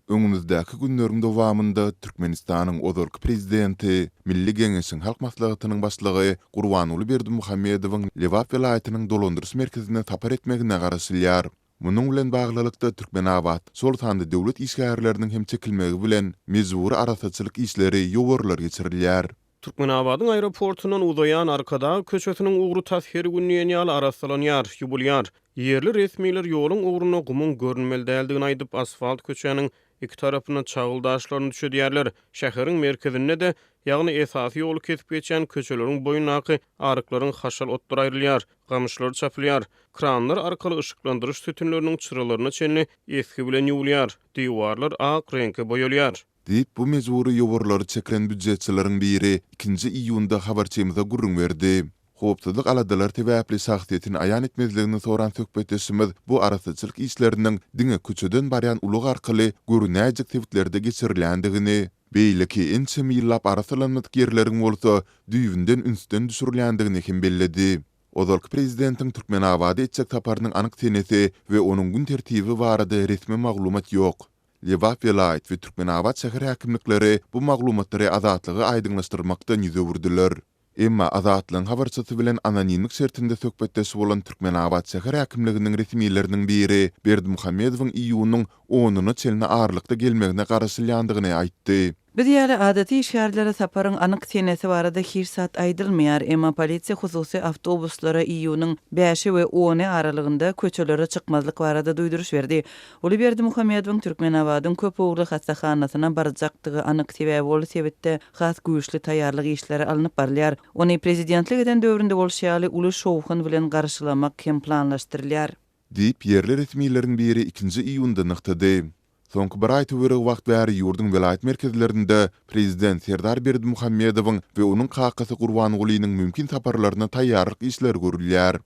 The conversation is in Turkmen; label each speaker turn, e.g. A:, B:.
A: Öňümüzdäki günleriň dowamında Türkmenistanyň ozalky prezidenti, Milli Geňeşiň Halk Maslahatynyň başlygy Gurbanuly Berdimuhammedowyň Lewap welaýatynyň dolandyrys merkezine tapar etmegine garaşylýar. Munyň bilen baglylykda Türkmenabad, sol tandy döwlet işgärleriniň hem çekilmegi bilen mezuri arasaçylyk işleri ýogarlar geçirilýär.
B: Türkmenabadyň aeroportundan uzayan arkada köçetiniň ugru tasiri günniýen ýaly arasalanýar, ýubulýar. Yerli resmiler ýoluň ugruny gumyň görünmeli däldigini aýdyp asfalt köçäniň iki tarapyna çagıldaşlaryny düşürýärler. Şäheriň merkezinde de, ýagny esasy ýolu kesip geçen köçeleriň boyundaky arıklaryň haşal otlar aýrylýar, gamyşlar çapylýar. Kranlar arkaly ışıklandyrış tütünleriniň çyralaryna çenli eski bilen ýuwulýar. Diwarlar ak reňke boýalýar.
A: Deyip bu mezuri ýogarlary çekilen büdjetçileriň biri 2 iýunda habarçymyza gurrun berdi. Hopsuzlyk aladalar täwäpli şahsiýetini aýan etmezligini soran söhbetdeşimiz bu arasaçylyk işleriniň diňe köçeden barýan ulug arkaly görünäjek tewtlerde geçirilendigini, beýleki ençe ýyllap arasalanmadyk ýerleriň bolsa düýünden ünsden düşürilýändigini hem belledi. Ozalky prezidentiň Türkmenabady etjek taparynyň anyk tenesi we onuň gün tertibi barada resmi maglumat ýok. Lewap welaýat we Türkmenabad şäher häkimlikleri bu maglumatlary azatlygy aýdynlaşdyrmakdan ýüze burdylar. Emma azatlygyň habarçysy bilen anonimlik şertinde söhbetdeşip bolan Türkmenabad şäher häkimliginiň resmiýetleriniň biri Berdimuhammedowyň iýunyň 10-nyny çelne ağırlykda gelmegine garaşylýandygyny aýtdy.
C: Biz ýaly adaty işgärlere saparyň anyk senesi barada hiç sat aýdylmaýar, emma polisiýa hususy awtobuslara iýunyň 5 we 10 aralygynda köçelere çykmazlyk barada duýduruş berdi. Uly Berdimuhammedowyň Türkmenabadyň köp ugly hastakanasyna barjakdygy anyk sebäbi bol sebitde has güýçli taýýarlyk işleri alınıp barylýar. Ony prezidentlik eden döwründe bolşýaly uly şowhun bilen garşylamak hem planlaşdyrylýar.
A: Diýip yerli resmiýetleriň biri 2 iýunda nyktady. Soňky bir aýta wagt wagt bäri ýurdun welaýat merkezlerinde prezident Serdar Berdimuhammedowyň we onuň kakasy Gurbanulynyň mümkin saparlaryna taýýarlyk işler görülýär.